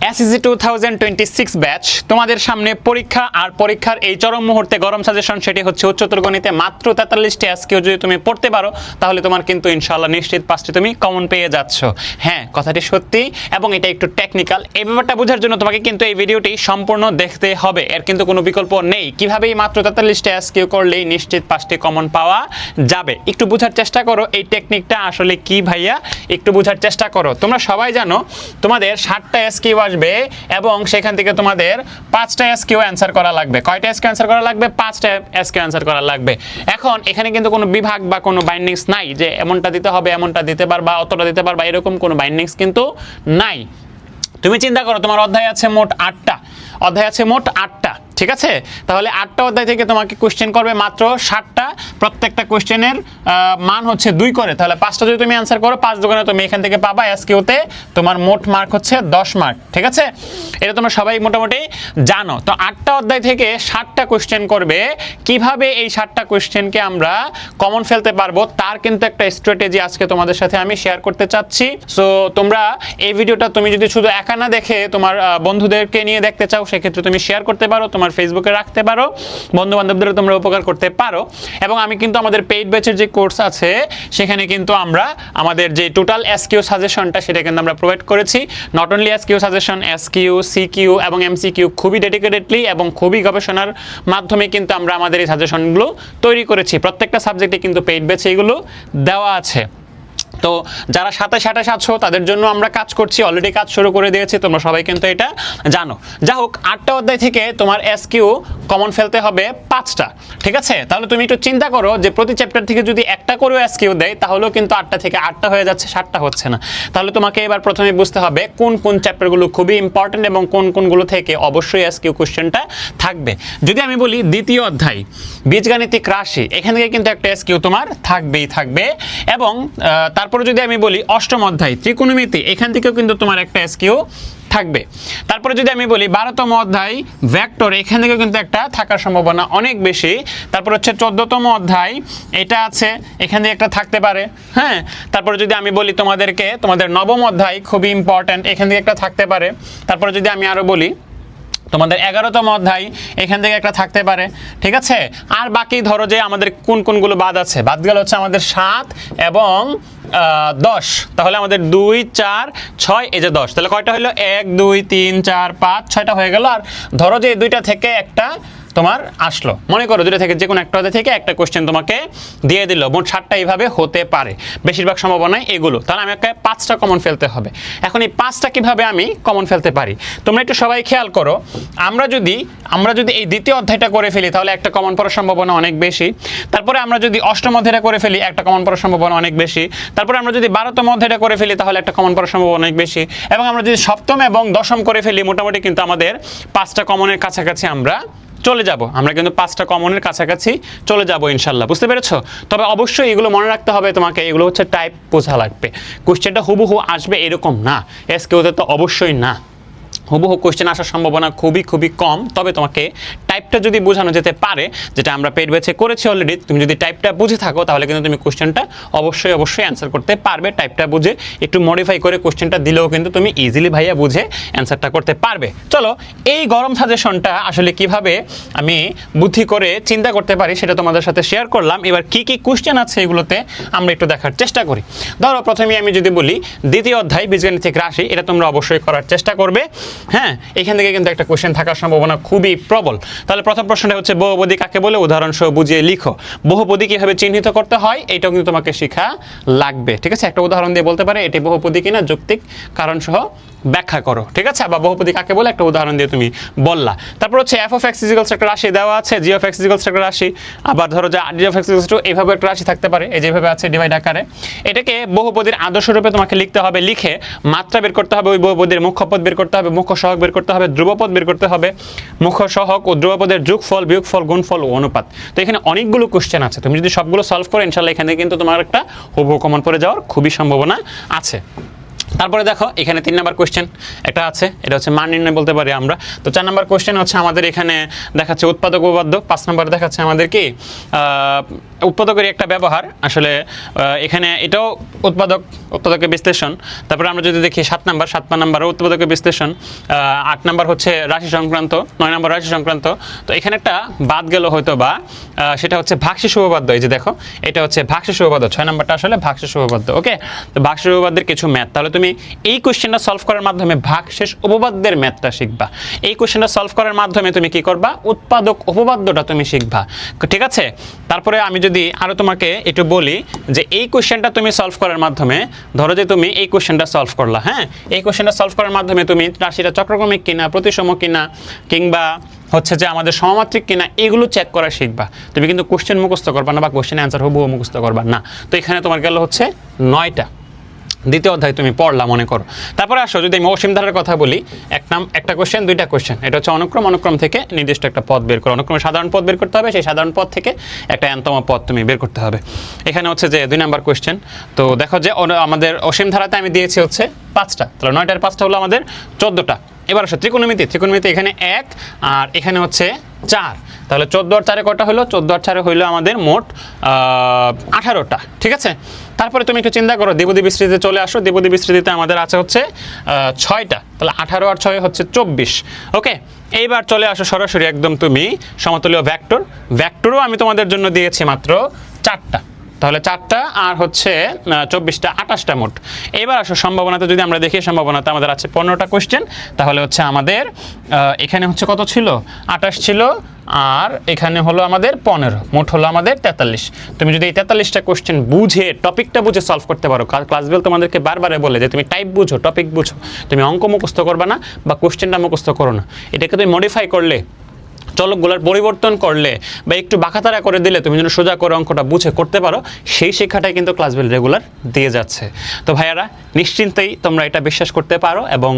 SSC 2026 batch তোমাদের সামনে পরীক্ষা, আর পরীক্ষার এই চরম মুহূর্তে গরম সাজেশন সেটি হচ্ছে উচ্চতর গণিতে মাত্র 43টি আজকেও যদি তুমি পড়তে পারো তাহলে তোমার কিন্তু ইনশাআল্লাহ নিশ্চিত 5টি তুমি কমন পেয়ে যাচ্ছ। হ্যাঁ, কথাটি সত্যি এবং এটা একটু টেকনিক্যাল। এই ব্যাপারটা বোঝার জন্য তোমাকে কিন্তু এই ভিডিওটি সম্পূর্ণ দেখতে হবে, এর কিন্তু কোনো বিকল্প নেই। কিভাবেই মাত্র 43টি আজকেও করলেই নিশ্চিত 5টি কমন পাওয়া যাবে। একটু বোঝার চেষ্টা করো এই টেকনিকটা আসলে কি ভাইয়া, একটু বোঝার চেষ্টা করো। তোমরা সবাই জানো তোমাদের 60টা এসকিউ আসবে এবং সেখান থেকে তোমাদের 5টা এসকিউ অ্যান্সার করা লাগবে। কয়টা এসকিউ অ্যান্সার করা লাগবে? 5টা এসকিউ অ্যান্সার করা লাগবে। এখন এখানে কিন্তু কোনো বিভাগ বা কোনো বাইন্ডিংস নাই যে এমনটা দিতে হবে, এমনটা দিতে পারবা, অতটা দিতে পারবা, এরকম কোনো বাইন্ডিংস কিন্তু নাই। তুমি চিন্তা করো তোমার অধ্যায় আছে মোট 8টা, অধ্যায় আছে মোট 8টা, ঠিক আছে? তাহলে 8টা অধ্যায় থেকে তোমাকে কোশ্চেন করবে মাত্র 60টা, প্রত্যেকটা কোশ্চেনের মান হচ্ছে 2 করে। তাহলে 5টা যদি তুমি অ্যান্সার করো 5 দোকানে তুমি এখান থেকে পাবা এসকিউতে তোমার মোট মার্ক হচ্ছে 10 মার্ক, ঠিক আছে? এটা তোমরা সবাই মোটামুটি জানো। তো 8টা অধ্যায় থেকে 60টা কোশ্চেন করবে। কিভাবে এই 60টা কোশ্চেনকে আমরা কমন ফেলতে পারবো তার কিন্তু একটা স্ট্র্যাটেজি আজকে তোমাদের সাথে আমি শেয়ার করতে চাচ্ছি। সো তোমরা এই ভিডিওটা তুমি যদি শুধু একা না দেখে তোমার বন্ধুদেরকে নিয়ে দেখতে চাও সেক্ষেত্রে তুমি শেয়ার করতে পারো, তোমার ফেসবুকে রাখতে পারো, বন্ধু বান্ধবদেরও তোমরা উপকার করতে পারো। এবং আমি কিন্তু আমাদের পেইড ব্যাচের যে কোর্স আছে সেখানে কিন্তু আমরা আমাদের যে টোটাল এসকিউ সাজেশনটা সেটা কিন্তু আমরা প্রোভাইড করেছি। Not only SQ suggestion, SQ, CQ এবং এমসিকিউ খুবই ডেডিকেটেডলি এবং খুবই গবেষণার মাধ্যমে কিন্তু আমরা আমাদের এই সাজেশনগুলো তৈরি করেছি। প্রত্যেকটা সাবজেক্টে কিন্তু পেইড ব্যাচে এগুলো দেওয়া আছে। তো যারা 27 আছো তাদের জন্য আমরা কাজ করছি, অলরেডি কাজ শুরু করে দিয়েছি, তোমরা সবাই কিন্তু এটা জানো। যা হোক, 8টা অধ্যায় থেকে তোমার এসকিউ কমন ফেলতে হবে 5টা, ঠিক আছে? তাহলে তুমি একটু চিন্তা করো যে প্রতি চ্যাপ্টার থেকে যদি একটা করেও এসকিউ দেয় তাহলেও কিন্তু 8টা থেকে 8টা হয়ে যাচ্ছে, 7টা হচ্ছে না। তাহলে তোমাকে এবার প্রথমে বুঝতে হবে কোন কোন চ্যাপ্টারগুলো খুবই ইম্পর্টেন্ট এবং কোন কোনগুলো থেকে অবশ্যই এসকিউ কোশ্চেনটা থাকবে। যদি আমি বলি দ্বিতীয় অধ্যায় বীজগাণিতিক রাশি, এখান থেকে কিন্তু একটা এসকিউ তোমার থাকবেই থাকবে। এবং তারপরে যদি আমি বলি অষ্টম অধ্যায় ত্রিকোণমিতি, এখান থেকেও কিন্তু তোমার একটা এসকিউ থাকবে। তারপরে যদি আমি বলি 12তম অধ্যায় ভেক্টর, এখান থেকে কিন্তু একটা থাকার সম্ভাবনা অনেক বেশি। তারপর হচ্ছে 14তম অধ্যায় এটা আছে, এখান থেকে একটা থাকতে পারে। হ্যাঁ, তারপরে যদি আমি বলি তোমাদেরকে তোমাদের 9ম অধ্যায় খুবই ইম্পর্ট্যান্ট, এখান থেকে একটা থাকতে পারে। তারপরে যদি আমি আরো বলি তোমাদের 11তম অধ্যায় এখান থেকে একটা থাকতে পারে, ঠিক আছে? আর বাকি ধরো যে আমাদের কোন কোনগুলো বাদ আছে, বাদ গেল হচ্ছে আমাদের 7 এবং 10। তাহলে আমাদের 2, 4, 6 এই যে 10, তাহলে কয়টা হলো? 1, 2, 3, 4, 5, 6টা হয়ে গেল। আর ধরো যে 2টা থেকে একটা তোমার আসলো, মনে করো 2টা থেকে যে কোনো একটা অধ্যায় থেকে একটা কোশ্চেন তোমাকে দিয়ে দিল, মোট 7টা এইভাবে হতে পারে, বেশিরভাগ সম্ভাবনায় এগুলো। তাহলে আমাকে 5টা কমন ফেলতে হবে। এখন এই 5টা কিভাবে আমি কমন ফেলতে পারি তোমরা একটু সবাই খেয়াল করো। আমরা যদি এই দ্বিতীয় অধ্যায়টা করে ফেলি তাহলে একটা কমন পড়ার সম্ভাবনা অনেক বেশি। তারপরে আমরা যদি অষ্টম অধ্যায়টা করে ফেলি একটা কমন পড়ার সম্ভাবনা অনেক বেশি। তারপরে আমরা যদি 12তম অধ্যায়টা করে ফেলি তাহলে একটা কমন পড়ার সম্ভাবনা অনেক বেশি। এবং আমরা যদি সপ্তম এবং দশম করে ফেলি মোটামুটি কিন্তু আমাদের 5টা কমনের কাছাকাছি আমরা চলে যাব। আমরা কিন্তু 5টা কমনের কাছাকাছি চলে যাব ইনশাল্লাহ, বুঝতে পেরেছো? তবে অবশ্যই এগুলো মনে রাখতে হবে তোমাকে, এগুলো হচ্ছে টাইপ বোঝা লাগবে। কোশ্চেনটা হুবহু আসবে এরকম না, এসকিউতে তো অবশ্যই না। হুবহু কোশ্চেন আসার সম্ভাবনা খুবই খুবই কম। তবে তোমাকে টাইপটা যদি বোঝানো যেতে পারে, যেটা আমরা পেইড ব্যাচে করেছি অলরেডি, তুমি যদি টাইপটা বুঝে থাকো তাহলে কিন্তু তুমি কোশ্চেনটা অবশ্যই অ্যান্সার করতে পারবে। টাইপটা বুঝে একটু মডিফাই করে কোশ্চেনটা দিলেও কিন্তু তুমি ইজিলি ভাইয়া বুঝে অ্যান্সারটা করতে পারবে। চলো, এই গরম সাজেশনটা আসলে কিভাবে আমি বুদ্ধি করে চিন্তা করতে পারি সেটা তোমাদের সাথে শেয়ার করলাম। এবার কি কি কোশ্চেন আছে এগুলোতে আমরা একটু দেখার চেষ্টা করি। ধরো প্রথমে আমি যদি বলি দ্বিতীয় অধ্যায় বীজগাণিতিক রাশি, এটা তোমরা অবশ্যই করার চেষ্টা করবে। হ্যাঁ, এখান থেকে কিন্তু একটা কোশ্চেন থাকার সম্ভাবনা খুবই প্রবল। তাহলে প্রথম প্রশ্নটা হচ্ছে বহুপদী কাকে বলে, উদাহরণ সহ বুঝিয়ে লিখো। বহুপদী কিভাবে চিহ্নিত করতে হয় এটাও কিন্তু তোমাকে শেখা লাগবে, ঠিক আছে? একটা উদাহরণ দিয়ে বলতে পারে এটি বহুপদী কিনা, যৌক্তিক কারণ সহ ব্যাখ্যা করো, ঠিক আছে? বা বহুপদী কাকে বলে একটা উদাহরণ দিয়ে তুমি বললা। তারপর হচ্ছে f of x = একটা রাশি দেওয়া আছে, g of x = একটা রাশি। আবার ধরো যে d of x = এইভাবে একটা রাশি থাকতে পারে, এই যেভাবে আছে ডিভাইড আকারে। এটাকে বহুপদীর আদর্শ রূপে তোমাকে লিখতে হবে, লিখে মাত্রা বের করতে হবে, ওই বহুপদীর মুখ্য পদ বের করতে হবে, মুখ্য সহগ বের করতে হবে, ধ্রুবপদ বের করতে হবে, মুখ্য সহগ ও ধ্রুবপদের যোগফল, বিয়োগফল, গুণফল ও অনুপাত। তো এখানে অনেকগুলো কোশ্চেন আছে, তুমি যদি সবগুলো সলভ করো ইনশাআল্লাহ এখানে কিন্তু তোমার একটা হুবহু কমন পড়ে যাওয়ার খুবই সম্ভাবনা আছে। তারপরে দেখো এখানে 3 নাম্বার কোশ্চেন একটা আছে, এটা হচ্ছে মান নির্ণয় বলতে পারি আমরা। তো 4 নাম্বার কোশ্চেন হচ্ছে আমাদের এখানে দেখাচ্ছে উৎপাদক উপপাদ্য। 5 নাম্বার দেখাচ্ছে আমাদের কি উৎপাদকের একটা ব্যবহার। আসলে এখানে এটাও উৎপাদক উৎপাদকের বিশ্লেষণ। তারপরে আমরা যদি দেখি 7 নাম্বার উৎপাদকের বিশ্লেষণ, 8 নাম্বার হচ্ছে রাশি সংক্রান্ত, 9 নাম্বার রাশি সংক্রান্ত। তো এখানে একটা বাদ গেল হয়তো বা, সেটা হচ্ছে ভাগশেষ উপপাদ্য। এই যে দেখো, এটা হচ্ছে ভাগশেষ উপপাদ্য, 6 নাম্বারটা আসলে ভাগশেষ উপপাদ্য। ওকে, তো ভাগশেষ উপপাদ্যের কিছু ম্যাথ, তাহলে তুমি এই কোশ্চেনটা সলভ করার মাধ্যমে ভাগশেষ উপপাদ্যের ম্যাথটা শিখবা। এই কোশ্চেনটা সলভ করার মাধ্যমে তুমি কি করবা, উৎপাদক উপপাদ্যটা তুমি শিখবা। ঠিক আছে, তারপরে আমি যদি আরো তোমাকে একটু বলি যে এই কোশ্চেনটা তুমি সলভ করার মাধ্যমে, ধরো যে তুমি এই কোশ্চেনটা সলভ করলা, হ্যাঁ, এই কোশ্চেনটা সলভ করার মাধ্যমে তুমি রাশিটা চক্রক্রমিক কিনা, প্রতিসম কিনা, কিংবা হচ্ছে যে আমাদের সমমাত্রিক কিনা, এগুলো চেক করা শিখবা। তুমি কিন্তু কোশ্চেন মুখস্থ করবা না বা কোশ্চেন অ্যান্সার হুবহু মুখস্থ করবা না। তো এখানে তোমার গেল হচ্ছে 9টা, দ্বিতীয় অধ্যায় তুমি পড়লা মনে করো। তারপরে আসো যদি আমি অসীম ধারার কথা বলি, একটা কোশ্চেন, 2টা কোশ্চেন। এটা হচ্ছে অনুক্রম থেকে নির্দিষ্ট একটা পদ বের করো, অনুক্রমে সাধারণ পদ বের করতে হবে, সেই সাধারণ পদ থেকে একটা n-তম পদ তুমি বের করতে হবে। এখানে হচ্ছে যে 2 নাম্বার কোশ্চেন। তো দেখো যে আমাদের অসীম ধারাতে আমি দিয়েছি হচ্ছে 5টা, তাহলে 9টার 5টা হলো আমাদের 14টা। এবার আসো ত্রিকোণমিতি এখানে 1 আর এখানে হচ্ছে 4, তাহলে 14 আর 4 কটা হলো, 14 আর 4 হইলো আমাদের মোট 18টা। ঠিক আছে, তারপরে তুমি একটু চিন্তা করো, দ্বিপদী বিস্তৃতিতে চলে আসো। দ্বিপদী বিস্তৃতিতে আমাদের আছে হচ্ছে 6টা, তাহলে 18 আর 6 হচ্ছে 24। ওকে, এইবার চলে আসো সরাসরি একদম তুমি সমতলীয় ভেক্টরও আমি তোমাদের জন্য দিয়েছি মাত্র 4টা, তাহলে 4টা আর হচ্ছে 24টা, 28টা মোট। এবার আসো সম্ভাবনাতে যদি আমরা দেখি, সম্ভাবনাতে আমাদের আছে 15টা কোশ্চেন, তাহলে হচ্ছে আমাদের এখানে হচ্ছে কত ছিল, 28 ছিল, আর এখানে হলো আমাদের 15, মোট হলো আমাদের 43। তুমি যদি এই 43টা কোশ্চেন বুঝে, টপিকটা বুঝে সলভ করতে পারো, ক্লাস বেল তোমাদেরকে বারবার বলে যে তুমি টাইপ বুঝো, টপিক বুঝো, তুমি অঙ্ক মুখস্থ করবা না বা কোশ্চেনটা মুখস্থ করো না, এটাকে তুমি মডিফাই করলে, চলকগুলোর পরিবর্তন করলে বা একটু বাঁকাতারা করে দিলে তুমি যেন সোজা করে অঙ্কটা বুঝে করতে পারো, সেই শিক্ষাটাই কিন্তু ক্লাস বেল রেগুলার দিয়ে যাচ্ছে। তো ভাইয়ারা নিশ্চিন্তেই তোমরা এটা বিশ্বাস করতে পারো। এবং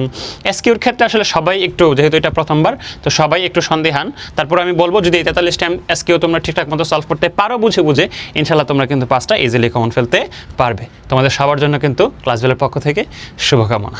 এসকিউর ক্ষেত্রে আসলে সবাই একটু, যেহেতু এটা প্রথমবার, তো সবাই একটু সন্দেহান। তারপর আমি বলবো যদি এই 43টা এসকিউ তোমরা ঠিকঠাক মতো সলভ করতে পারো বুঝে, ইনশাল্লাহ তোমরা কিন্তু 5টা ইজিলি কমন ফেলতে পারবে। তোমাদের সবার জন্য কিন্তু ক্লাস বেলের পক্ষ থেকে শুভকামনা।